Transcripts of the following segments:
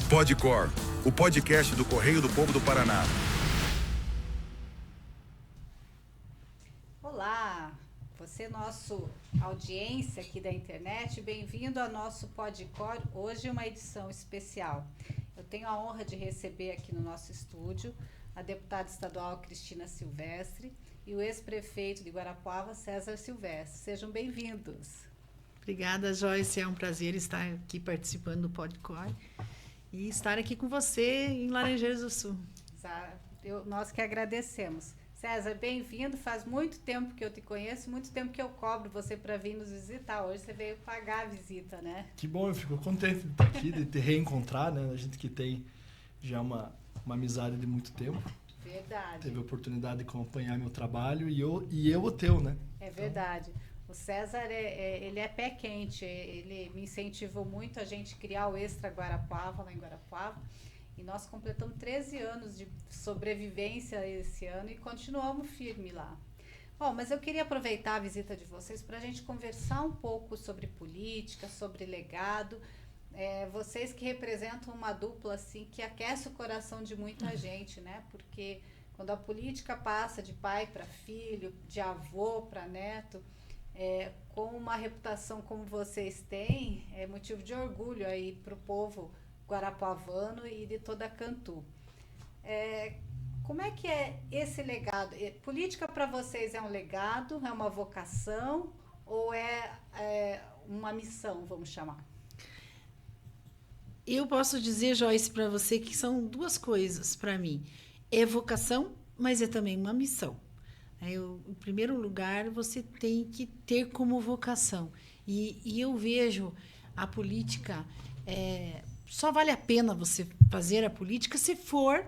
Podcor, o podcast do Correio do Povo do Paraná. Olá, você nosso audiência aqui da internet, bem-vindo ao nosso Podcor, hoje uma edição especial. Eu tenho a honra de receber aqui no nosso estúdio a deputada estadual Cristina Silvestre e o ex-prefeito de Guarapuava, César Silvestre. Sejam bem-vindos. Obrigada, Joyce. É um prazer estar aqui participando do Podcor e estar aqui com você em Laranjeiras do Sul. Nós que agradecemos. César, bem-vindo. Faz muito tempo que eu te conheço, muito tempo que eu cobro você para vir nos visitar. Hoje você veio pagar a visita, né? Que bom, eu fico contente de estar aqui, de te reencontrar, né? A gente que tem já uma amizade de muito tempo. Verdade. Teve a oportunidade de acompanhar meu trabalho e eu o teu, né? É verdade. O César, ele é pé quente, ele me incentivou muito a gente criar o Extra Guarapuava, lá em Guarapuava, e nós completamos 13 anos de sobrevivência esse ano e continuamos firme lá. Bom, mas eu queria aproveitar a visita de vocês para a gente conversar um pouco sobre política, sobre legado, vocês que representam uma dupla assim, que aquece o coração de muita gente, né? Porque quando a política passa de pai para filho, de avô para neto, com uma reputação como vocês têm, é motivo de orgulho aí para o povo guarapuavano e de toda Cantu. Como é que é esse legado? Política para vocês é um legado, é uma vocação ou é uma missão, vamos chamar? Eu posso dizer, Joyce, para você que são duas coisas para mim. É vocação, mas é também uma missão. Em primeiro lugar, você tem que ter como vocação. E eu vejo a política, só vale a pena você fazer a política se for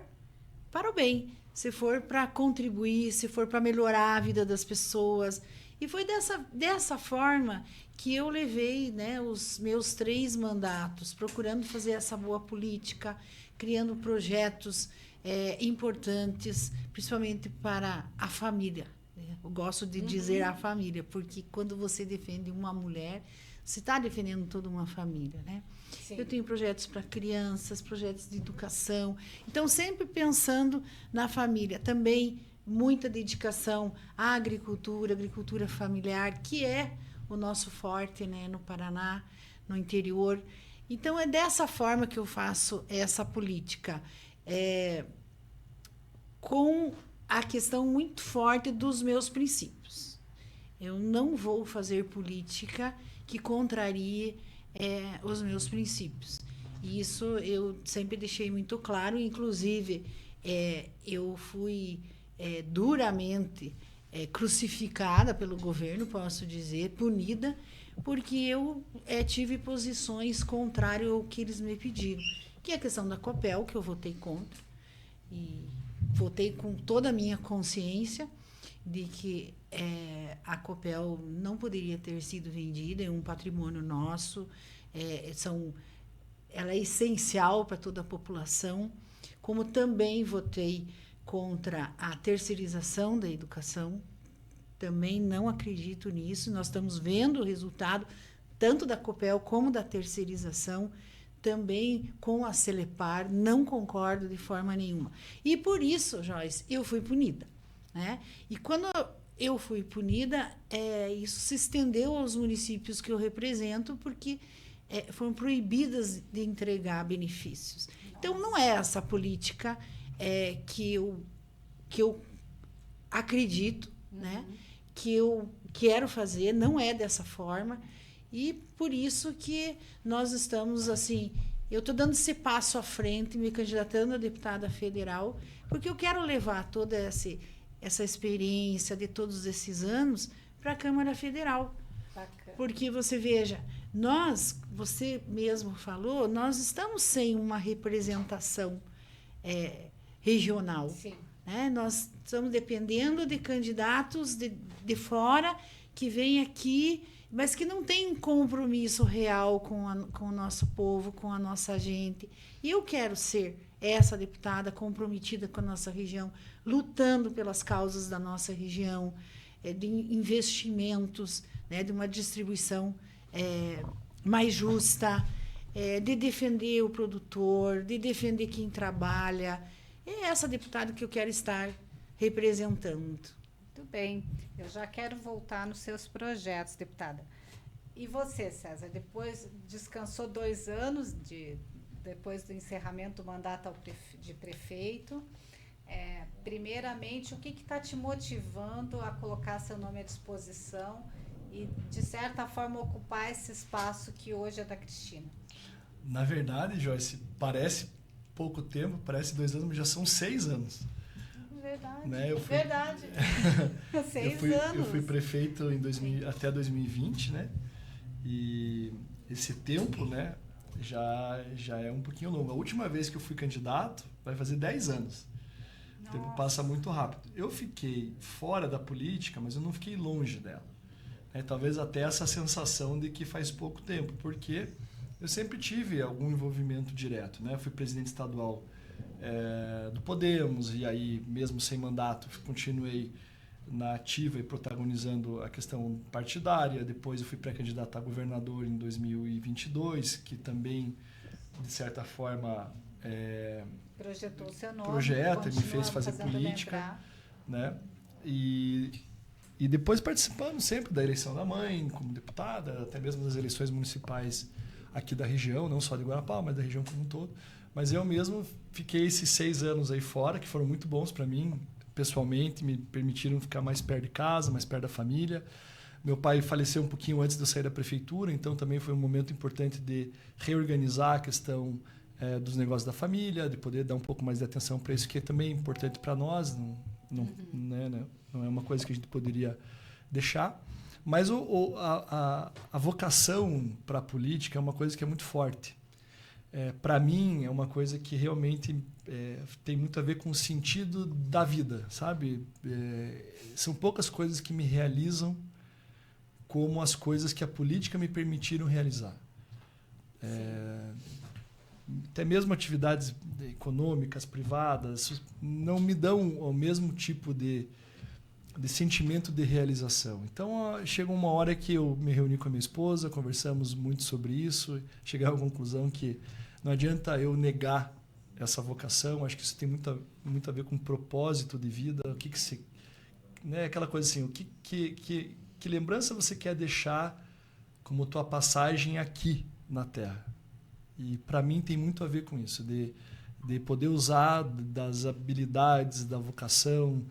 para o bem, se for para contribuir, se for para melhorar a vida das pessoas. E foi dessa forma que eu levei, né, os meus 3 mandatos, procurando fazer essa boa política, criando projetos importantes, principalmente para a família. Eu gosto de dizer a família, porque quando você defende uma mulher, você está defendendo toda uma família, né? Sim. Eu tenho projetos para crianças, projetos de educação. Então, sempre pensando na família. Também muita dedicação à agricultura familiar, que é o nosso forte, né, no Paraná, no interior. Então, é dessa forma que eu faço essa política. Com a questão muito forte dos meus princípios. Eu não vou fazer política que contrarie os meus princípios. E isso eu sempre deixei muito claro, inclusive eu fui duramente crucificada pelo governo, posso dizer, punida, porque eu tive posições contrárias ao que eles me pediram, que é a questão da Copel, que eu votei contra, e votei com toda a minha consciência de que a Copel não poderia ter sido vendida, é um patrimônio nosso, ela é essencial para toda a população, como também votei contra a terceirização da educação, também não acredito nisso, nós estamos vendo o resultado tanto da Copel como da terceirização, também com a Celepar, não concordo de forma nenhuma. E por isso, Joyce, eu fui punida, né? E quando eu fui punida, isso se estendeu aos municípios que eu represento, porque foram proibidas de entregar benefícios. Então, não é essa política que eu acredito, né? Que eu quero fazer, não é dessa forma. E por isso que nós estamos assim, eu estou dando esse passo à frente, me candidatando a deputada federal, porque eu quero levar toda essa experiência de todos esses anos para a Câmara Federal. Bacana. Porque você veja, você mesmo falou, nós estamos sem uma representação regional. Sim. Né? Nós estamos dependendo de candidatos de fora que vêm aqui, mas que não tem um compromisso real com o nosso povo, com a nossa gente. E eu quero ser essa deputada comprometida com a nossa região, lutando pelas causas da nossa região, de investimentos, né, de uma distribuição mais justa, de defender o produtor, de defender quem trabalha. É essa deputada que eu quero estar representando. Muito bem. Eu já quero voltar nos seus projetos, deputada. E você, César, depois descansou 2 anos depois do encerramento do mandato de prefeito. Primeiramente, o que está te motivando a colocar seu nome à disposição e, de certa forma, ocupar esse espaço que hoje é da Cristina? Na verdade, Joyce, parece pouco tempo, parece 2 anos, mas já são 6 anos. Verdade, Né? verdade. 6 anos. Eu fui prefeito até 2020, né? E esse tempo, né, já é um pouquinho longo. A última vez que eu fui candidato vai fazer 10 anos. O tempo passa muito rápido. Eu fiquei fora da política, mas eu não fiquei longe dela. Talvez até essa sensação de que faz pouco tempo, porque eu sempre tive algum envolvimento direto, né? Eu fui presidente estadual do Podemos, e aí, mesmo sem mandato, continuei na ativa e protagonizando a questão partidária. Depois eu fui pré-candidato a governador em 2022, que também, de certa forma, projetou seu nome, projeta, me fez fazer política, né? E depois participando sempre da eleição da mãe, como deputada, até mesmo das eleições municipais aqui da região, não só de Guarapau, mas da região como um todo. Mas eu mesmo fiquei esses 6 anos aí fora, que foram muito bons para mim, pessoalmente, me permitiram ficar mais perto de casa, mais perto da família. Meu pai faleceu um pouquinho antes de eu sair da prefeitura, então também foi um momento importante de reorganizar a questão dos negócios da família, de poder dar um pouco mais de atenção para isso, que é também importante para nós, não é uma coisa que a gente poderia deixar. Mas a vocação para a política é uma coisa que é muito forte. Para mim, é uma coisa que realmente tem muito a ver com o sentido da vida, sabe? São poucas coisas que me realizam como as coisas que a política me permitiram realizar. Até mesmo atividades econômicas, privadas, não me dão o mesmo tipo de sentimento de realização. Então, chegou uma hora que eu me reuni com a minha esposa, conversamos muito sobre isso, cheguei à conclusão que não adianta eu negar essa vocação. Acho que isso tem muito a ver com propósito de vida, o que se, né, aquela coisa assim, que lembrança você quer deixar como tua passagem aqui na Terra. E para mim tem muito a ver com isso, de poder usar das habilidades, da vocação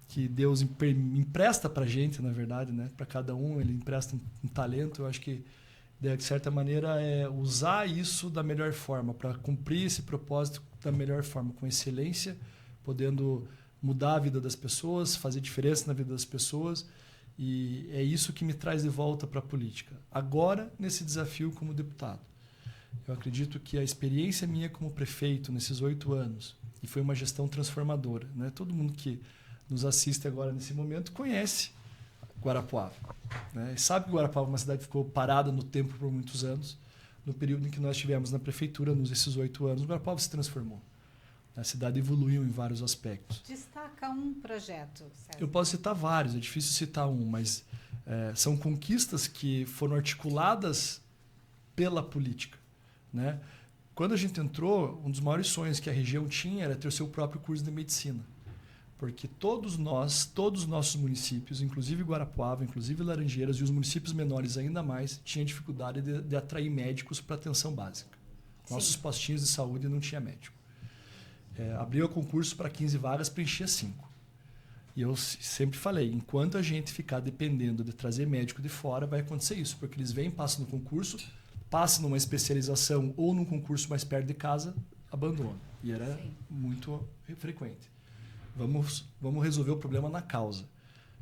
que Deus empresta para a gente, na verdade, né? Para cada um, Ele empresta um talento. Eu acho que, de certa maneira, é usar isso da melhor forma, para cumprir esse propósito da melhor forma, com excelência, podendo mudar a vida das pessoas, fazer diferença na vida das pessoas. E é isso que me traz de volta para a política. Agora, nesse desafio como deputado. Eu acredito que a experiência minha como prefeito nesses 8 anos, e foi uma gestão transformadora, né? Todo mundo que nos assiste agora nesse momento conhece Guarapuava, né? E sabe que Guarapuava é uma cidade que ficou parada no tempo por muitos anos. No período em que nós estivemos na prefeitura, nesses 8 anos, Guarapuava se transformou. A cidade evoluiu em vários aspectos. Destaca um projeto, César. Eu posso citar vários, é difícil citar um, mas são conquistas que foram articuladas pela política, né? Quando a gente entrou, um dos maiores sonhos que a região tinha era ter o seu próprio curso de medicina. Porque todos os nossos municípios, inclusive Guarapuava, inclusive Laranjeiras e os municípios menores ainda mais, tinham dificuldade de atrair médicos para atenção básica. Nossos postinhos de saúde não tinha médico. Abriu o concurso para 15 vagas, preenchia 5. E eu sempre falei, enquanto a gente ficar dependendo de trazer médico de fora, vai acontecer isso, porque eles vêm, passam no concurso, passam numa especialização ou num concurso mais perto de casa, abandonam. E era muito frequente. Vamos resolver o problema na causa.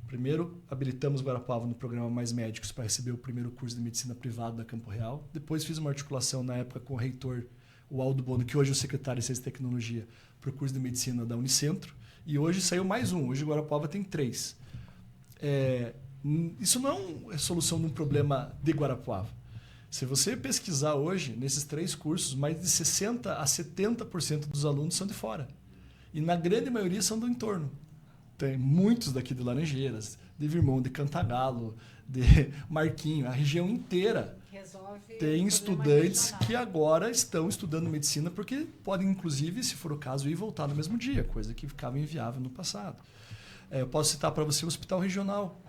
Primeiro, habilitamos Guarapuava no programa Mais Médicos para receber o primeiro curso de medicina privado da Campo Real. Depois fiz uma articulação na época com o reitor, o Aldo Bono, que hoje é o secretário de Ciência e Tecnologia, para o curso de medicina da Unicentro. E hoje saiu mais um. Hoje Guarapuava tem 3. Isso não é solução de um problema de Guarapuava. Se você pesquisar hoje, nesses 3 cursos, mais de 60% a 70% dos alunos são de fora. E na grande maioria são do entorno. Tem muitos daqui de Laranjeiras, de Virmão, de Cantagalo, de Marquinho. A região inteira resolve o Tem problema estudantes regional. que agora estão estudando medicina porque podem, inclusive, se for o caso, ir voltar no mesmo dia, coisa que ficava inviável no passado. Eu posso citar para você o hospital regional,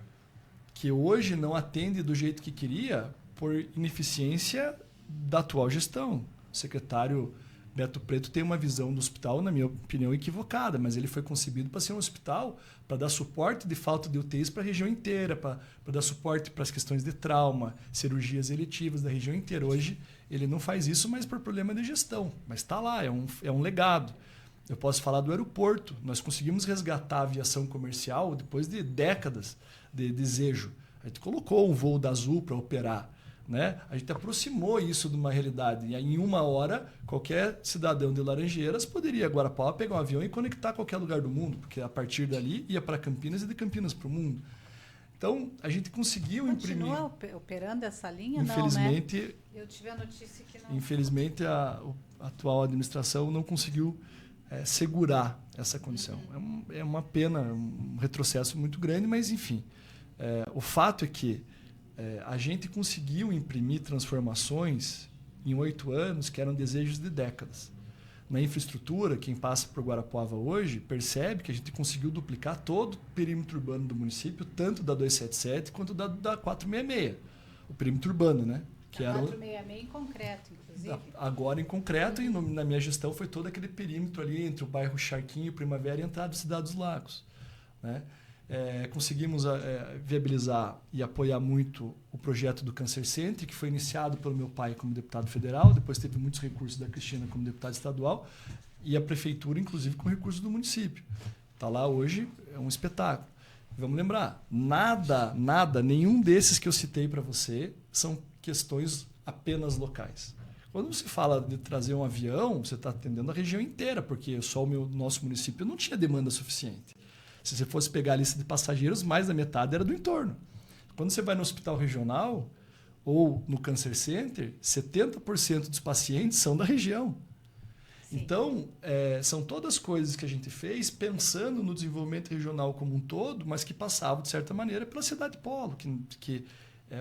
que hoje não atende do jeito que queria por ineficiência da atual gestão. O secretário Beto Preto tem uma visão do hospital, na minha opinião, equivocada, mas ele foi concebido para ser um hospital para dar suporte de falta de UTIs para a região inteira, para dar suporte para as questões de trauma, cirurgias eletivas da região inteira. Hoje ele não faz isso, mas por problema de gestão. Mas está lá, é um legado. Eu posso falar do aeroporto. Nós conseguimos resgatar a aviação comercial depois de décadas de desejo. A gente colocou um voo da Azul para operar. Né? A gente aproximou isso de uma realidade. E aí, em 1 hora, qualquer cidadão de Laranjeiras poderia, Guarapuava, pegar um avião e conectar a qualquer lugar do mundo, porque a partir dali ia para Campinas e de Campinas para o mundo. Então, a gente conseguiu imprimir. Continua operando essa linha? Infelizmente, não, né? Eu tive a notícia que não. Infelizmente, a atual administração não conseguiu segurar essa condição. É uma pena, um retrocesso muito grande, mas, enfim. O fato é que a gente conseguiu imprimir transformações em 8 anos que eram desejos de décadas. Na infraestrutura, quem passa por Guarapuava hoje percebe que a gente conseguiu duplicar todo o perímetro urbano do município, tanto da 277 quanto da 466. O perímetro urbano, né? Que a era 466 em concreto, inclusive. Agora em concreto, e na minha gestão foi todo aquele perímetro ali entre o bairro Charquinho, Primavera e a entrada da Cidade dos Lagos. Né? Conseguimos viabilizar e apoiar muito o projeto do Cancer Center, que foi iniciado pelo meu pai como deputado federal, depois teve muitos recursos da Cristina como deputada estadual, e a prefeitura, inclusive, com recursos do município. Está lá hoje, é um espetáculo. Vamos lembrar, nenhum desses que eu citei para você são questões apenas locais. Quando você fala de trazer um avião, você está atendendo a região inteira, porque só o nosso município não tinha demanda suficiente. Se você fosse pegar a lista de passageiros, mais da metade era do entorno. Quando você vai no hospital regional ou no Cancer Center, 70% dos pacientes são da região. Sim. Então, são todas coisas que a gente fez pensando no desenvolvimento regional como um todo, mas que passavam, de certa maneira, pela cidade polo, que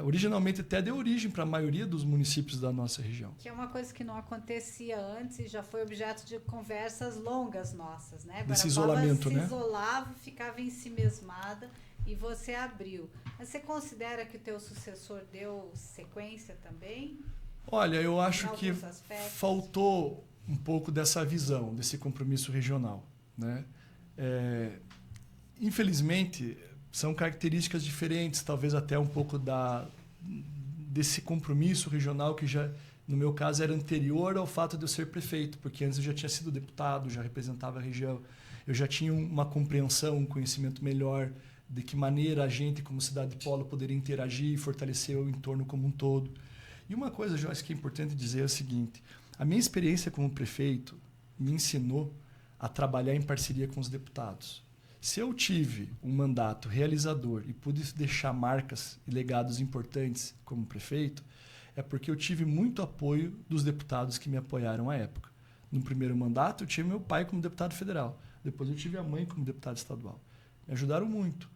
originalmente até deu origem para a maioria dos municípios da nossa região. Que é uma coisa que não acontecia antes e já foi objeto de conversas longas nossas, né? Desse isolamento, se né? isolava, ficava em si mesmada e você abriu. Mas você considera que o teu sucessor deu sequência também? Olha, eu acho que faltou um pouco dessa visão, desse compromisso regional, né? Infelizmente, são características diferentes, talvez até um pouco desse compromisso regional que já, no meu caso, era anterior ao fato de eu ser prefeito, porque antes eu já tinha sido deputado, já representava a região, eu já tinha uma compreensão, um conhecimento melhor de que maneira a gente, como cidade polo, poderia interagir e fortalecer o entorno como um todo. E uma coisa, Joyce, que é importante dizer é o seguinte, a minha experiência como prefeito me ensinou a trabalhar em parceria com os deputados. Se eu tive um mandato realizador e pude deixar marcas e legados importantes como prefeito, é porque eu tive muito apoio dos deputados que me apoiaram à época. No primeiro mandato, eu tive meu pai como deputado federal. Depois, eu tive a mãe como deputada estadual. Me ajudaram muito.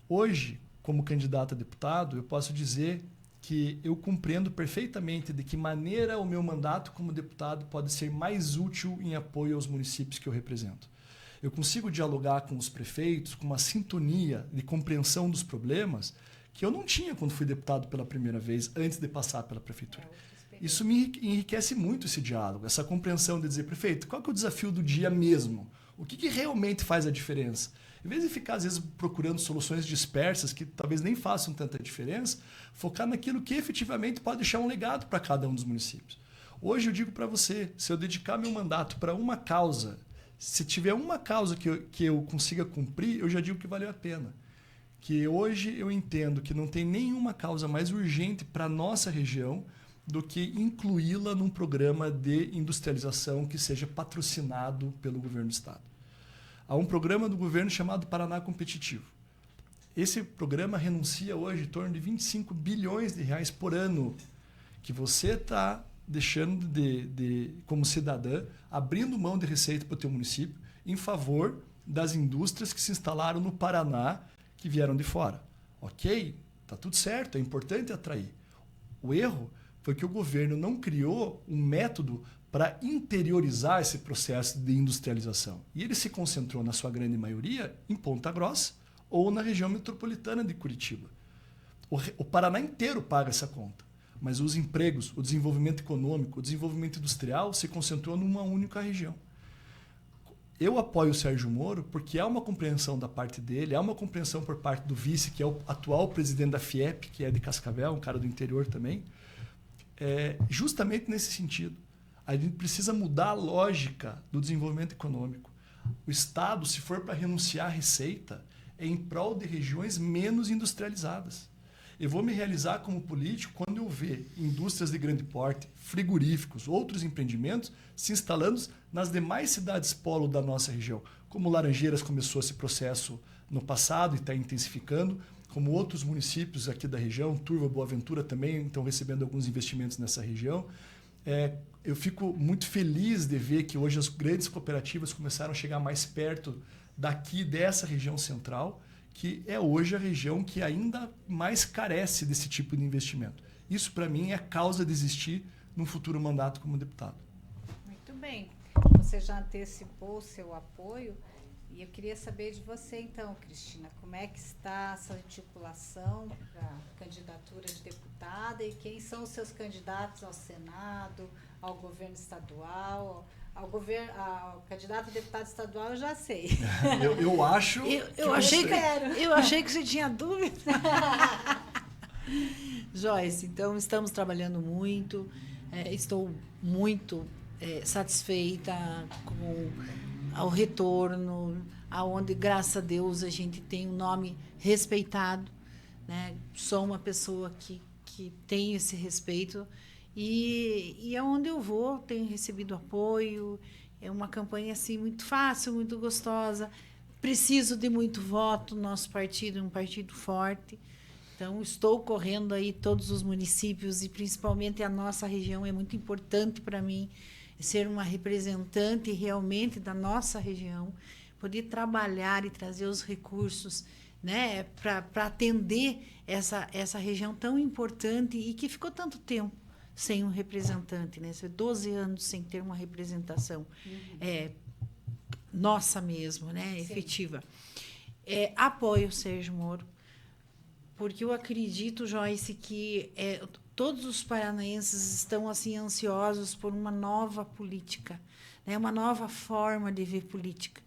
Hoje, como candidato a deputado, eu posso dizer que eu compreendo perfeitamente de que maneira o meu mandato como deputado pode ser mais útil em apoio aos municípios que eu represento. Eu consigo dialogar com os prefeitos com uma sintonia de compreensão dos problemas que eu não tinha quando fui deputado pela primeira vez, antes de passar pela prefeitura. Isso me enriquece muito, esse diálogo, essa compreensão de dizer, prefeito, qual que é o desafio do dia mesmo? O que realmente faz a diferença? Em vez de ficar, às vezes, procurando soluções dispersas que talvez nem façam tanta diferença, focar naquilo que efetivamente pode deixar um legado para cada um dos municípios. Hoje eu digo para você, se eu dedicar meu mandato para uma causa, se tiver uma causa que eu consiga cumprir, eu já digo que valeu a pena. Que hoje eu entendo que não tem nenhuma causa mais urgente para a nossa região do que incluí-la num programa de industrialização que seja patrocinado pelo governo do estado. Há um programa do governo chamado Paraná Competitivo. Esse programa renuncia hoje em torno de 25 bilhões de reais por ano que você está deixando como cidadã, abrindo mão de receita para o teu município em favor das indústrias que se instalaram no Paraná, que vieram de fora. Ok? Está tudo certo, é importante atrair. O erro foi que o governo não criou um método para interiorizar esse processo de industrialização. E ele se concentrou, na sua grande maioria, em Ponta Grossa ou na região metropolitana de Curitiba. O Paraná inteiro paga essa conta, mas os empregos, o desenvolvimento econômico, o desenvolvimento industrial se concentrou numa única região. Eu apoio o Sérgio Moro porque há uma compreensão da parte dele, há uma compreensão por parte do vice, que é o atual presidente da FIEP, que é de Cascavel, um cara do interior também, justamente nesse sentido. A gente precisa mudar a lógica do desenvolvimento econômico. O Estado, se for para renunciar à receita, é em prol de regiões menos industrializadas. Eu vou me realizar como político quando eu ver indústrias de grande porte, frigoríficos, outros empreendimentos se instalando nas demais cidades polo da nossa região. Como Laranjeiras começou esse processo no passado e está intensificando, como outros municípios aqui da região, Turva, Boa Ventura também estão recebendo alguns investimentos nessa região. Eu fico muito feliz de ver que hoje as grandes cooperativas começaram a chegar mais perto daqui, dessa região central, que é hoje a região que ainda mais carece desse tipo de investimento. Isso, para mim, é a causa de existir num futuro mandato como deputado. Muito bem. Você já antecipou o seu apoio e eu queria saber de você, então, Cristina, como é que está essa articulação para a candidatura de deputada e quem são os seus candidatos ao Senado, ao governo estadual, ao candidato a deputado estadual, eu já sei. Eu acho. Eu achei que você tinha dúvida. Joyce, então estamos trabalhando muito. Estou muito satisfeita com o retorno, aonde, graças a Deus, a gente tem um nome respeitado, né? Sou uma pessoa que tem esse respeito. E aonde eu vou, tenho recebido apoio. É uma campanha assim muito fácil, muito gostosa. Preciso de muito voto. Nosso partido é um partido forte. Então, estou correndo aí todos os municípios e principalmente a nossa região. É muito importante para mim ser uma representante realmente da nossa região, poder trabalhar e trazer os recursos, né, para atender essa região tão importante e que ficou tanto tempo sem um representante, né? 12 anos sem ter uma representação nossa mesmo, né? Efetiva. Apoio o Sérgio Moro, porque eu acredito, Joyce, que todos os paranaenses estão assim ansiosos por uma nova política, né? Uma nova forma de ver política.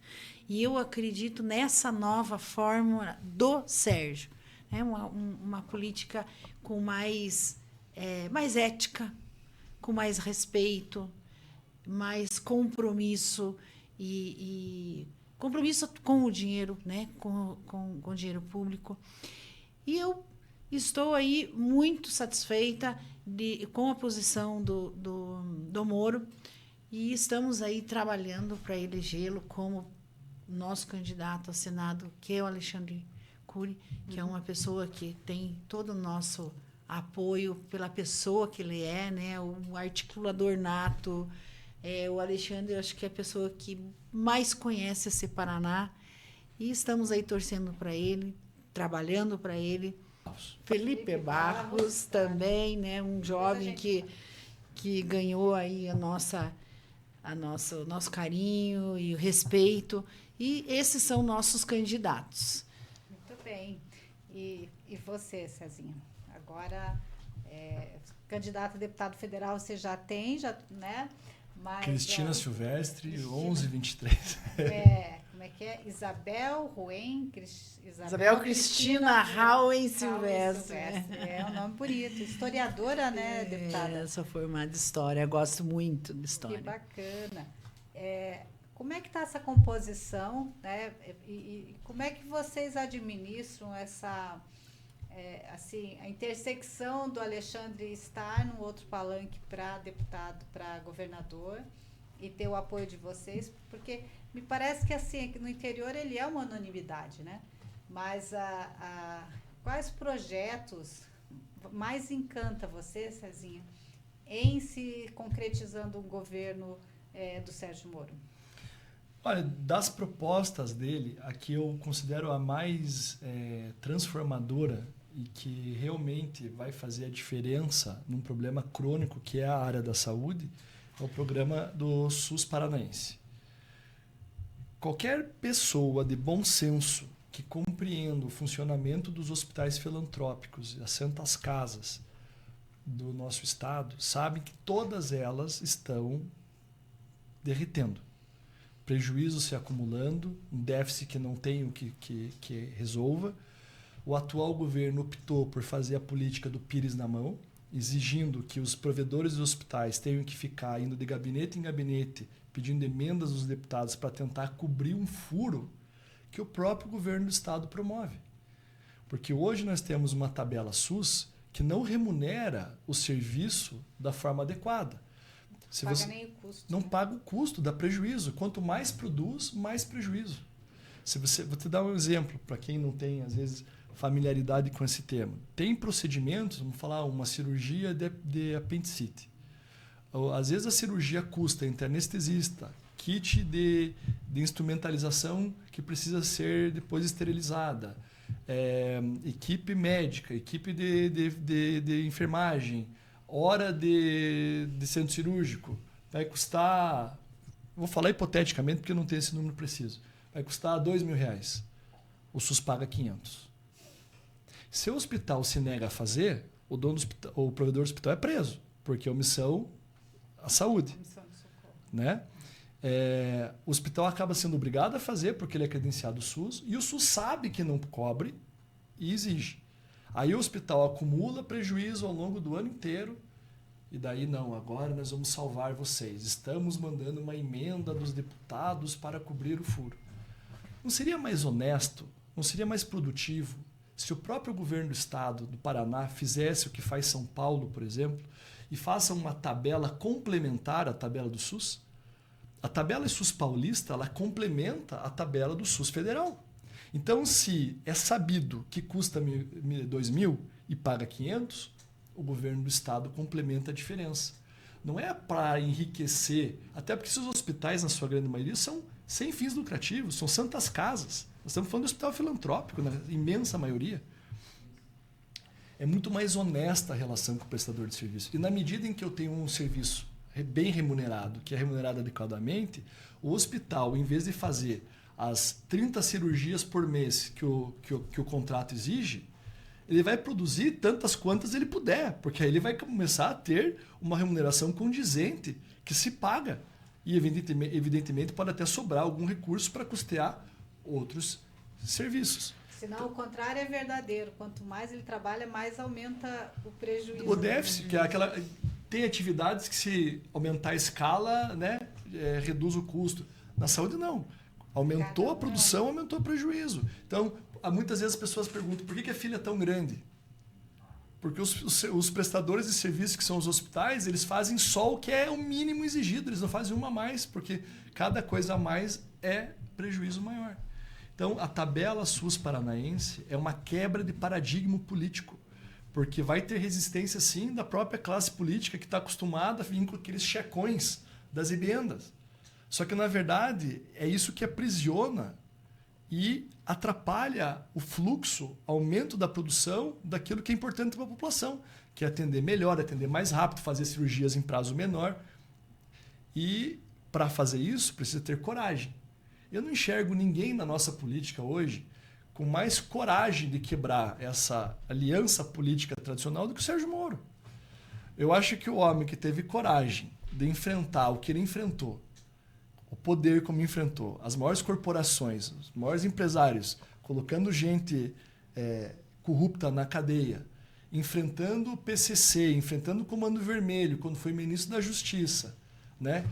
E eu acredito nessa nova forma do Sérgio, né? Uma política com mais ética, com mais respeito, mais compromisso e compromisso com o dinheiro, né? com o dinheiro público. E eu estou aí muito satisfeita com a posição do Moro e estamos aí trabalhando para elegê-lo como nosso candidato ao Senado, que é o Alexandre Cury, que é uma pessoa que tem todo o nosso apoio pela pessoa que ele é, né? Um articulador nato. O Alexandre, eu acho que é a pessoa que mais conhece esse Paraná e estamos aí torcendo para ele, trabalhando para ele. Felipe Barros também, né? Um jovem que ganhou aí o nosso carinho e o respeito. E esses são nossos candidatos. Muito bem. E você, Cezinha? Agora, candidato a deputado federal você já tem, né? Mas, Cristina Silvestre, 1123. Como é que é? Isabel Ruen Isabel Cristina Rauen Silvestre. É um nome bonito. Historiadora, né, deputada? Eu sou formada em História, gosto muito de História. Que bacana. Como é que está essa composição, né? E como é que vocês administram essa... assim, a intersecção do Alexandre estar num outro palanque para deputado, para governador e ter o apoio de vocês, porque me parece que assim, no interior ele é uma anonimidade, né? Mas quais projetos mais encanta você, Cezinha, em se concretizando um governo do Sérgio Moro? Olha, das propostas dele, a que eu considero a mais transformadora e que realmente vai fazer a diferença num problema crônico que é a área da saúde, é o programa do SUS paranaense. Qualquer pessoa de bom senso que compreenda o funcionamento dos hospitais filantrópicos e as santas casas do nosso estado sabe que todas elas estão derretendo. Prejuízo se acumulando, um déficit que não tem o que resolva. O atual governo optou por fazer a política do Pires na mão, exigindo que os provedores dos hospitais tenham que ficar indo de gabinete em gabinete, pedindo emendas dos deputados para tentar cobrir um furo que o próprio governo do estado promove. Porque hoje nós temos uma tabela SUS que não remunera o serviço da forma adequada. Se Paga você nem o custo. não paga o custo, dá prejuízo. Quanto mais produz, mais prejuízo. Vou te dar um exemplo, para quem não tem, às vezes, familiaridade com esse tema. Tem procedimentos, vamos falar, uma cirurgia de apendicite. Às vezes a cirurgia custa entre anestesista, kit de instrumentalização que precisa ser depois esterilizada, equipe médica, equipe de enfermagem, hora de centro cirúrgico, vai custar, vou falar hipoteticamente porque não tem esse número preciso, vai custar R$2.000. O SUS paga 500. Se o hospital se nega a fazer, o dono do hospital, o provedor do hospital é preso, porque é omissão à saúde. Né? O hospital acaba sendo obrigado a fazer porque ele é credenciado SUS e o SUS sabe que não cobre e exige. Aí o hospital acumula prejuízo ao longo do ano inteiro e daí não, agora nós vamos salvar vocês. Estamos mandando uma emenda dos deputados para cobrir o furo. Não seria mais honesto, não seria mais produtivo se o próprio governo do estado do Paraná fizesse o que faz São Paulo, por exemplo, e faça uma tabela complementar à tabela do SUS? A tabela SUS paulista, ela complementa a tabela do SUS federal. Então, se é sabido que custa 2.000 e paga 500, o governo do estado complementa a diferença. Não é para enriquecer, até porque esses hospitais, na sua grande maioria, são sem fins lucrativos, são santas casas. Nós estamos falando de hospital filantrópico, na imensa maioria. É muito mais honesta a relação com o prestador de serviço. E na medida em que eu tenho um serviço bem remunerado, que é remunerado adequadamente, o hospital, em vez de fazer as 30 cirurgias por mês que o contrato exige, ele vai produzir tantas quantas ele puder, porque aí ele vai começar a ter uma remuneração condizente que se paga. E, evidentemente, pode até sobrar algum recurso para custear outros serviços. Senão, o contrário é verdadeiro. Quanto mais ele trabalha, mais aumenta o prejuízo. O déficit, que é aquela... Tem atividades que, se aumentar a escala, né, reduz o custo. Na saúde, não. Aumentou a produção, aumentou o prejuízo. Então, muitas vezes as pessoas perguntam por que a fila é tão grande? Porque os prestadores de serviço, que são os hospitais, eles fazem só o que é o mínimo exigido. Eles não fazem uma a mais, porque cada coisa a mais é prejuízo maior. Então, a tabela SUS paranaense é uma quebra de paradigma político. Porque vai ter resistência, sim, da própria classe política que está acostumada a vir com aqueles checões das emendas. Só que, na verdade, é isso que aprisiona e atrapalha o fluxo, aumento da produção daquilo que é importante para a população, que é atender melhor, atender mais rápido, fazer cirurgias em prazo menor. E, para fazer isso, precisa ter coragem. Eu não enxergo ninguém na nossa política hoje com mais coragem de quebrar essa aliança política tradicional do que o Sérgio Moro. Eu acho que o homem que teve coragem de enfrentar o que ele enfrentou, o poder como enfrentou, as maiores corporações, os maiores empresários, colocando gente corrupta na cadeia, enfrentando o PCC, enfrentando o Comando Vermelho, quando foi ministro da Justiça, né?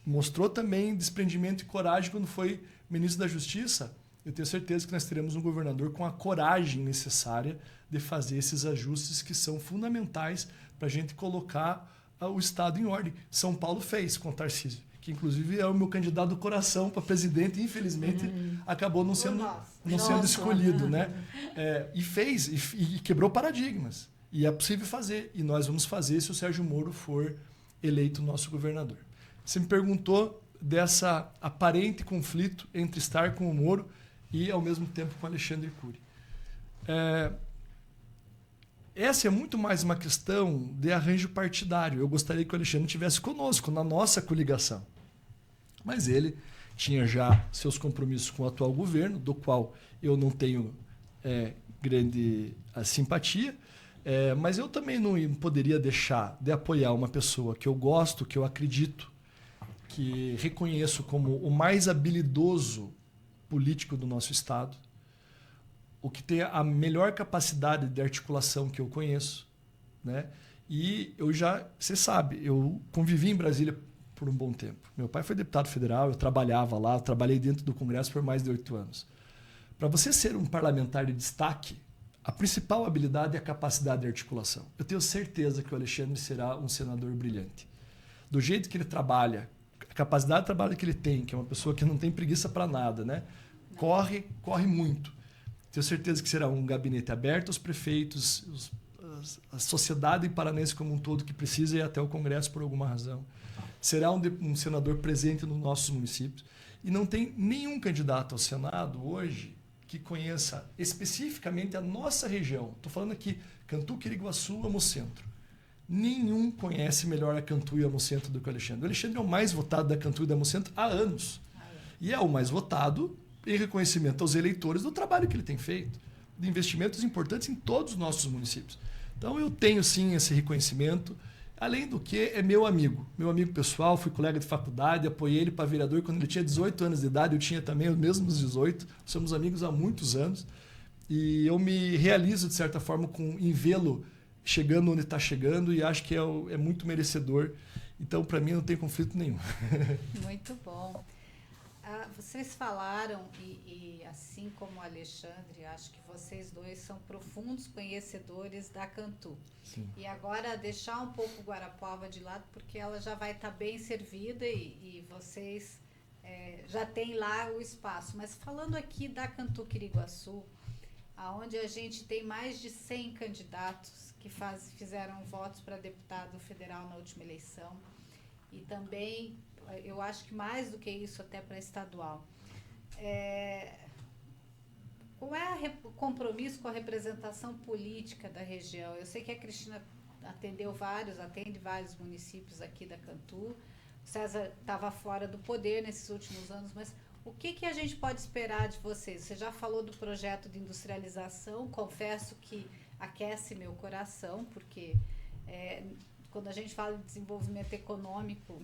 Mostrou também desprendimento e coragem quando foi ministro da Justiça. Eu tenho certeza que nós teremos um governador com a coragem necessária de fazer esses ajustes que são fundamentais para a gente colocar o Estado em ordem. São Paulo fez com o Tarcísio, que inclusive é o meu candidato do coração para presidente e infelizmente acabou não sendo escolhido. Né? E fez, e quebrou paradigmas. E é possível fazer. E nós vamos fazer se o Sérgio Moro for eleito nosso governador. Você me perguntou dessa aparente conflito entre estar com o Moro e, ao mesmo tempo, com Alexandre Cury. essa é muito mais uma questão de arranjo partidário. Eu gostaria que o Alexandre estivesse conosco, na nossa coligação. Mas ele tinha já seus compromissos com o atual governo, do qual eu não tenho grande simpatia, mas eu também não poderia deixar de apoiar uma pessoa que eu gosto, que eu acredito, que reconheço como o mais habilidoso político do nosso Estado, o que tem a melhor capacidade de articulação que eu conheço, né? E você sabe, eu convivi em Brasília por um bom tempo. Meu pai foi deputado federal, eu trabalhava lá, eu trabalhei dentro do Congresso por mais de 8 anos. Para você ser um parlamentar de destaque, a principal habilidade é a capacidade de articulação. Eu tenho certeza que o Alexandre será um senador brilhante. Do jeito que ele trabalha, a capacidade de trabalho que ele tem, que é uma pessoa que não tem preguiça para nada, né? Corre muito. Tenho certeza que será um gabinete aberto aos prefeitos, a sociedade paranense como um todo que precisa ir até o Congresso por alguma razão. Será um senador presente nos nossos municípios. E não tem nenhum candidato ao Senado hoje que conheça especificamente a nossa região. Estou falando aqui, Cantu, Quiriguaçu, Hemocentro. Nenhum conhece melhor a Cantu e o Hemocentro do que o Alexandre. O Alexandre é o mais votado da Cantu e do Hemocentro há anos. E é o mais votado em reconhecimento aos eleitores do trabalho que ele tem feito, de investimentos importantes em todos os nossos municípios. Então eu tenho sim esse reconhecimento, além do que é meu amigo pessoal, fui colega de faculdade, apoiei ele para vereador quando ele tinha 18 anos de idade, eu tinha também os mesmos 18, somos amigos há muitos anos, e eu me realizo de certa forma em vê-lo chegando onde está chegando e acho que é muito merecedor, então para mim não tem conflito nenhum. Muito bom. Vocês falaram, e assim como o Alexandre, acho que vocês dois são profundos conhecedores da Cantu. Sim. E agora deixar um pouco Guarapuava de lado, porque ela já vai estar bem servida e vocês já têm lá o espaço. Mas falando aqui da Cantu Quiriguaçu, onde a gente tem mais de 100 candidatos que fizeram votos para deputado federal na última eleição, e também eu acho que mais do que isso até para estadual. Qual é o compromisso com a representação política da região? Eu sei que a Cristina atende vários municípios aqui da Cantu. O César estava fora do poder nesses últimos anos, mas o que a gente pode esperar de vocês? Você já falou do projeto de industrialização, confesso que aquece meu coração, porque quando a gente fala de desenvolvimento econômico,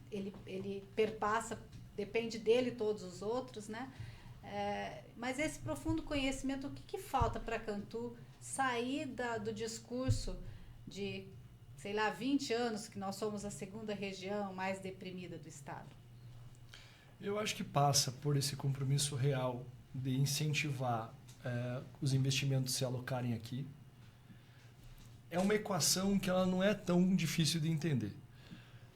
ele perpassa, depende dele e todos os outros, né? Mas esse profundo conhecimento, o que falta para Cantu sair do discurso de, 20 anos que nós somos a segunda região mais deprimida do estado? Eu acho que passa por esse compromisso real de incentivar os investimentos se alocarem aqui. É uma equação que ela não é tão difícil de entender.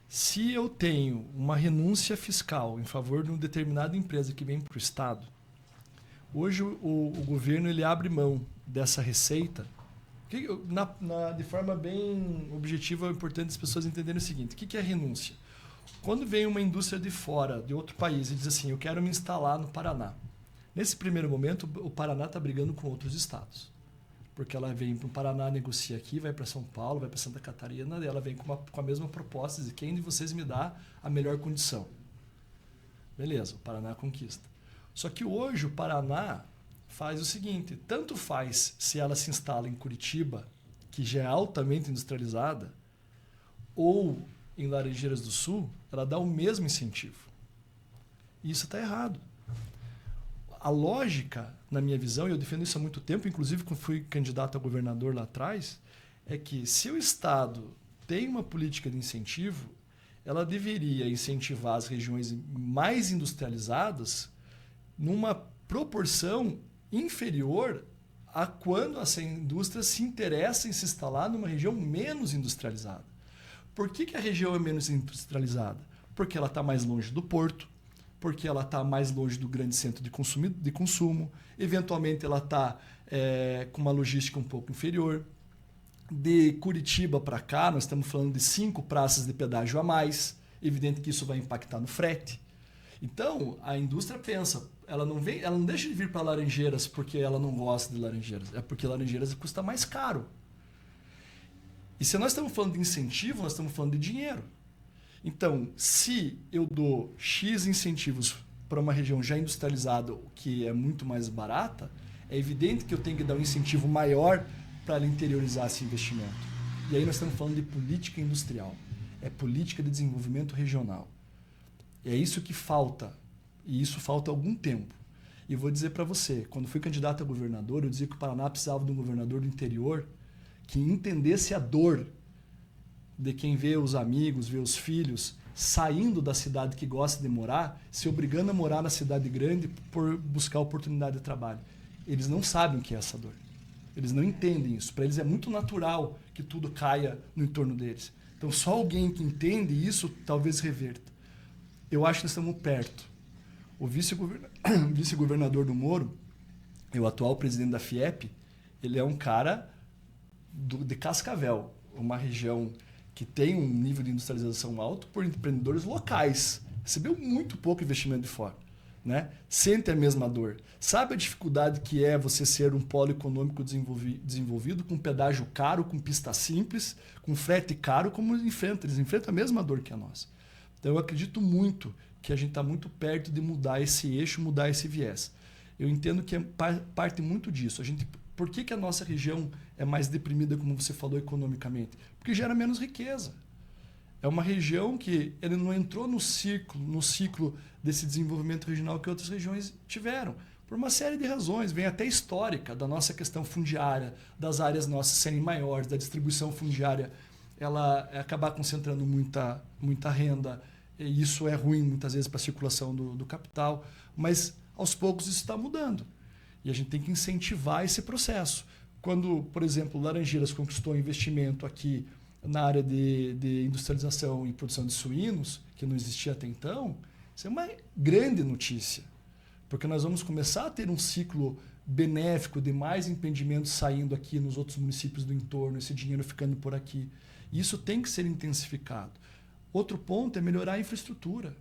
Se eu tenho uma renúncia fiscal em favor de uma determinada empresa que vem para o Estado, hoje o governo ele abre mão dessa receita. De forma bem objetiva, é importante as pessoas entenderem o seguinte: o que é renúncia? Quando vem uma indústria de fora, de outro país, e diz assim, eu quero me instalar no Paraná. Nesse primeiro momento, o Paraná está brigando com outros estados. Porque ela vem para o Paraná, negocia aqui, vai para São Paulo, vai para Santa Catarina, e ela vem com a mesma proposta, diz, quem de vocês me dá a melhor condição? Beleza, o Paraná conquista. Só que hoje o Paraná faz o seguinte, tanto faz se ela se instala em Curitiba, que já é altamente industrializada, ou em Laranjeiras do Sul, ela dá o mesmo incentivo. E isso está errado. A lógica, na minha visão, e eu defendo isso há muito tempo, inclusive quando fui candidato a governador lá atrás, é que se o Estado tem uma política de incentivo, ela deveria incentivar as regiões mais industrializadas numa proporção inferior a quando essa indústria se interessa em se instalar numa região menos industrializada. Por que a região é menos industrializada? Porque ela está mais longe do porto, porque ela está mais longe do grande centro de consumo, eventualmente ela está com uma logística um pouco inferior. De Curitiba para cá, nós estamos falando de 5 praças de pedágio a mais, evidente que isso vai impactar no frete. Então, a indústria pensa, ela não deixa de vir para Laranjeiras porque ela não gosta de Laranjeiras. É porque Laranjeiras custa mais caro. E se nós estamos falando de incentivo, nós estamos falando de dinheiro. Então, se eu dou X incentivos para uma região já industrializada, que é muito mais barata, é evidente que eu tenho que dar um incentivo maior para ela interiorizar esse investimento. E aí nós estamos falando de política industrial. É política de desenvolvimento regional. É isso que falta. E isso falta algum tempo. E eu vou dizer para você, quando fui candidato a governador, eu dizia que o Paraná precisava de um governador do interior que entendesse a dor de quem vê os amigos, vê os filhos saindo da cidade que gosta de morar, se obrigando a morar na cidade grande por buscar oportunidade de trabalho. Eles não sabem o que é essa dor. Eles não entendem isso. Para eles é muito natural que tudo caia no entorno deles. Então, só alguém que entende isso talvez reverta. Eu acho que nós estamos perto. O vice-governador do Moro, o atual presidente da FIEP, ele é um cara de Cascavel, uma região que tem um nível de industrialização alto por empreendedores locais. Recebeu muito pouco investimento de fora. Né? Sente a mesma dor. Sabe a dificuldade que é você ser um polo econômico desenvolvido com pedágio caro, com pista simples, com frete caro, como eles enfrentam. Eles enfrentam a mesma dor que a nossa. Então eu acredito muito que a gente está muito perto de mudar esse eixo, mudar esse viés. Eu entendo que é parte muito disso. Por que a nossa região é mais deprimida, como você falou, economicamente? Porque gera menos riqueza. É uma região que ele não entrou no ciclo desse desenvolvimento regional que outras regiões tiveram, por uma série de razões, vem até histórica, da nossa questão fundiária, das áreas nossas serem maiores, da distribuição fundiária ela acabar concentrando muita renda, e isso é ruim muitas vezes para a circulação do capital, mas aos poucos isso está mudando. E a gente tem que incentivar esse processo. Quando, por exemplo, Laranjeiras conquistou investimento aqui na área de industrialização e produção de suínos, que não existia até então, isso é uma grande notícia, porque nós vamos começar a ter um ciclo benéfico de mais empreendimentos saindo aqui nos outros municípios do entorno, esse dinheiro ficando por aqui. E isso tem que ser intensificado. Outro ponto é melhorar a infraestrutura.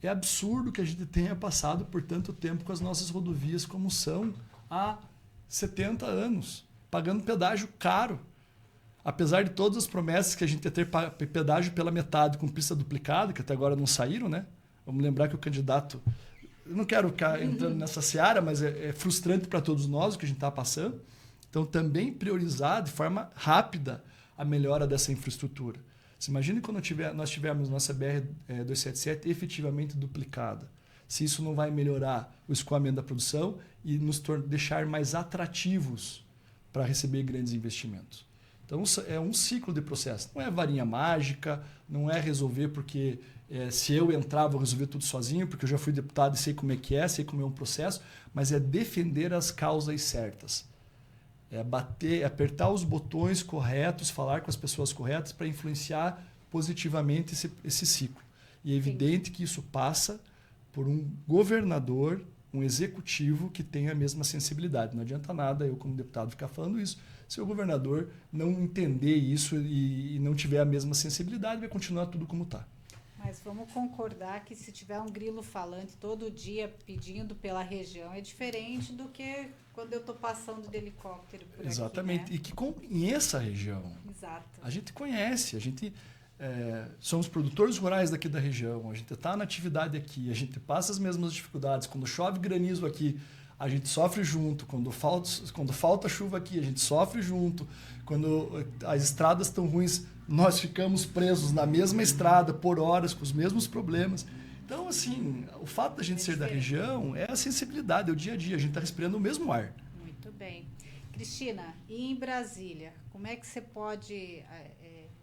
É absurdo que a gente tenha passado por tanto tempo com as nossas rodovias como são há 70 anos, pagando pedágio caro. Apesar de todas as promessas que a gente ia ter pedágio pela metade com pista duplicada, que até agora não saíram, né? Vamos lembrar que o candidato... Eu não quero ficar entrando nessa seara, mas é frustrante para todos nós o que a gente está passando. Então, também priorizar de forma rápida a melhora dessa infraestrutura. Você imagina quando nós tivermos nossa BR-277 efetivamente duplicada. Se isso não vai melhorar o escoamento da produção e nos deixar mais atrativos para receber grandes investimentos. Então, é um ciclo de processo. Não é varinha mágica, não é resolver porque se eu entrar, vou resolver tudo sozinho, porque eu já fui deputado e sei como é que é, sei como é um processo, mas é defender as causas certas. É apertar os botões corretos, falar com as pessoas corretas para influenciar positivamente esse ciclo. E é evidente que isso passa por um governador, um executivo que tenha a mesma sensibilidade. Não adianta nada eu, como deputado, ficar falando isso. Se o governador não entender isso e não tiver a mesma sensibilidade, vai continuar tudo como está. Mas vamos concordar que se tiver um grilo falante todo dia pedindo pela região, é diferente do que quando eu estou passando de helicóptero por Exatamente. aqui, né? E que conhece a região. Exato. A gente conhece, somos produtores rurais daqui da região, a gente está na atividade aqui, a gente passa as mesmas dificuldades. Quando chove granizo aqui, a gente sofre junto. Quando falta chuva aqui, a gente sofre junto. Quando as estradas estão ruins, nós ficamos presos na mesma estrada por horas, com os mesmos problemas. Então, assim, o fato da gente ser da região é a sensibilidade, é o dia a dia. A gente está respirando o mesmo ar. Muito bem. Cristina, e em Brasília, como é que você pode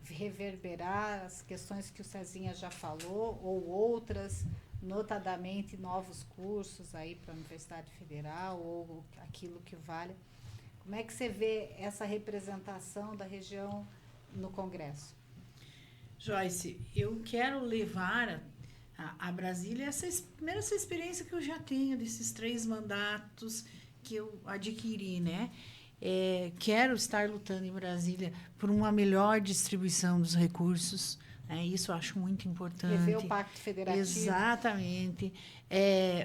reverberar as questões que o Cezinha já falou, ou outras, notadamente novos cursos aí para a Universidade Federal, ou aquilo que vale? Como é que você vê essa representação da região no Congresso? Joyce, eu quero levar a Brasília essa experiência que eu já tenho desses 3 mandatos que eu adquiri, né? Quero estar lutando em Brasília por uma melhor distribuição dos recursos, Isso eu acho muito importante. Rever o Pacto Federativo. Exatamente.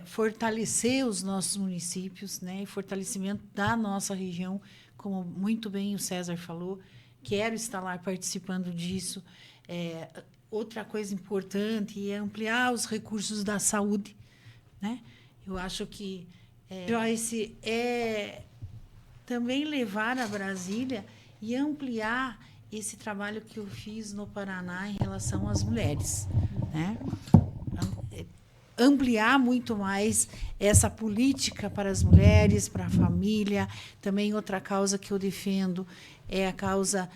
Fortalecer os nossos municípios, né? E fortalecimento da nossa região, como muito bem o César falou. Quero estar lá participando disso. Outra coisa importante é ampliar os recursos da saúde, né? Eu acho que, Joyce, também levar a Brasília e ampliar esse trabalho que eu fiz no Paraná em relação às mulheres, né? Ampliar muito mais essa política para as mulheres, para a família. Também outra causa que eu defendo é a causa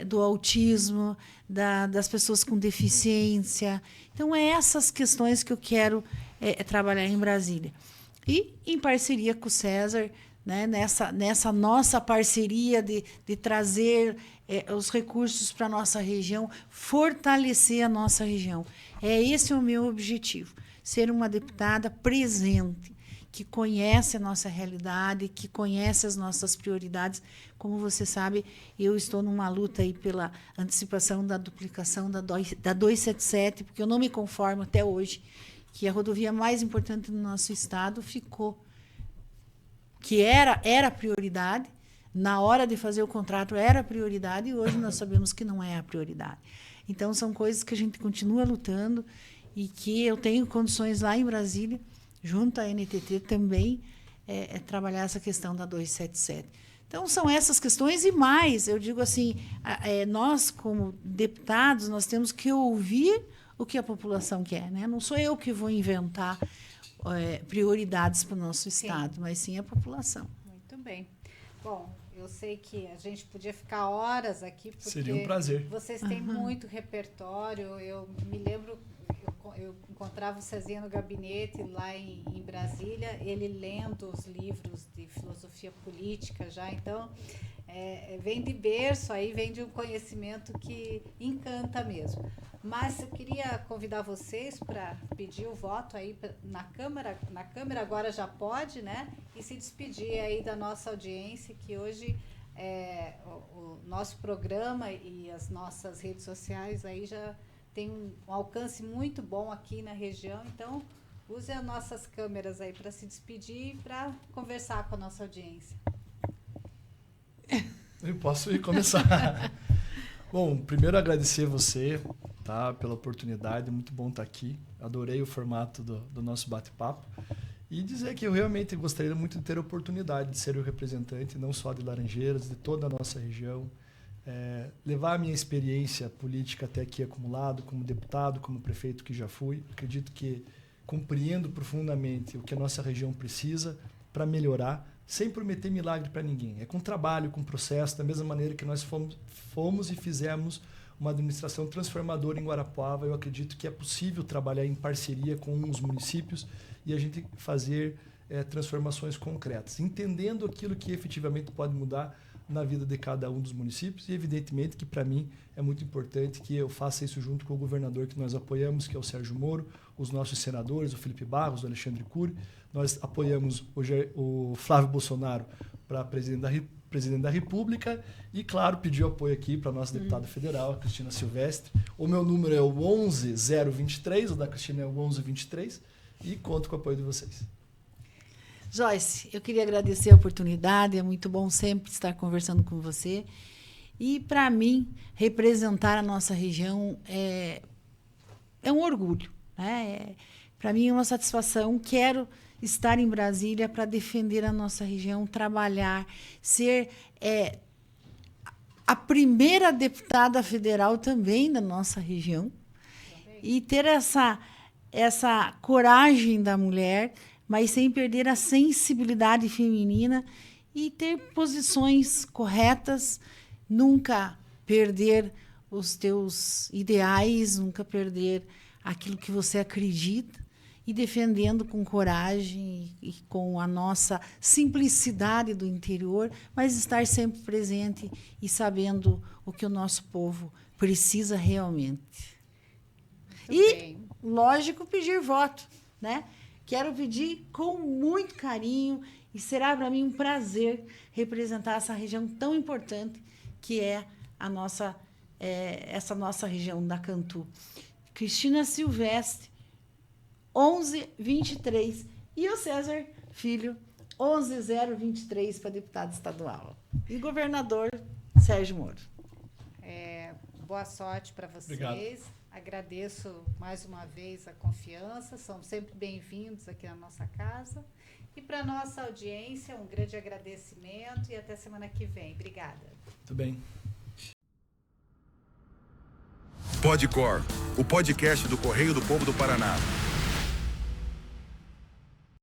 do autismo, das pessoas com deficiência. Então, essas questões que eu quero trabalhar em Brasília. E em parceria com o César, né, nessa nossa parceria de trazer os recursos para a nossa região, fortalecer a nossa região. Esse é o meu objetivo. Ser uma deputada presente, que conhece a nossa realidade, que conhece as nossas prioridades. Como você sabe, eu estou numa luta aí pela antecipação da duplicação da 277, porque eu não me conformo até hoje que a rodovia mais importante do nosso estado ficou, que era prioridade, na hora de fazer o contrato era prioridade, e hoje nós sabemos que não é a prioridade. Então, são coisas que a gente continua lutando, e que eu tenho condições lá em Brasília, junto à NTT também, trabalhar essa questão da 277. Então, são essas questões e mais. Eu digo assim, nós, como deputados, nós temos que ouvir o que a população quer, né? Não sou eu que vou inventar prioridades para o nosso estado, mas sim a população. Muito bem. Bom, eu sei que a gente podia ficar horas aqui, porque seria um prazer. Vocês têm muito repertório. Eu me lembro... Eu encontrava o Cezinha no gabinete lá em Brasília, ele lendo os livros de filosofia política já, então vem de berço, aí vem de um conhecimento que encanta mesmo. Mas eu queria convidar vocês para pedir o voto aí na Câmara agora já pode, né? E se despedir aí da nossa audiência, que hoje o nosso programa e as nossas redes sociais aí já tem um alcance muito bom aqui na região, então use as nossas câmeras aí para se despedir e para conversar com a nossa audiência. Eu posso ir começar. Bom, primeiro agradecer você, tá, pela oportunidade, muito bom estar aqui. Adorei o formato do nosso bate-papo. E dizer que eu realmente gostaria muito de ter a oportunidade de ser o representante, não só de Laranjeiras, de toda a nossa região. Levar a minha experiência política até aqui acumulado, como deputado, como prefeito que já fui. Acredito que compreendo profundamente o que a nossa região precisa para melhorar, sem prometer milagre para ninguém. É com trabalho, com processo, da mesma maneira que nós fomos e fizemos uma administração transformadora em Guarapuava. Eu acredito que é possível trabalhar em parceria com os municípios e a gente fazer transformações concretas, entendendo aquilo que efetivamente pode mudar na vida de cada um dos municípios. E, evidentemente, que para mim é muito importante que eu faça isso junto com o governador que nós apoiamos, que é o Sérgio Moro, os nossos senadores, o Felipe Barros, o Alexandre Cury. Nós apoiamos o Flávio Bolsonaro para presidente da República e, claro, pedir apoio aqui para a nossa deputada federal, a Cristina Silvestre. O meu número é o 11023, o da Cristina é o 1123, e conto com o apoio de vocês. Joyce, eu queria agradecer a oportunidade, é muito bom sempre estar conversando com você. E, para mim, representar a nossa região é um orgulho, né? Para mim é uma satisfação. Quero estar em Brasília para defender a nossa região, trabalhar, ser a primeira deputada federal também da nossa região. E ter essa coragem da mulher, mas sem perder a sensibilidade feminina e ter posições corretas, nunca perder os teus ideais, nunca perder aquilo que você acredita e defendendo com coragem e com a nossa simplicidade do interior, mas estar sempre presente e sabendo o que o nosso povo precisa realmente. Muito bem. Lógico, pedir voto, né? Quero pedir com muito carinho e será para mim um prazer representar essa região tão importante que é a nossa essa nossa região da Cantu. Cristina Silvestre, 1123. E o César Filho, 11023 para deputado estadual. E governador Sérgio Moro. Boa sorte para vocês. Obrigado. Agradeço mais uma vez a confiança. São sempre bem-vindos aqui na nossa casa. E para a nossa audiência, um grande agradecimento e até semana que vem. Obrigada. Muito bem. Podcor, o podcast do Correio do Povo do Paraná.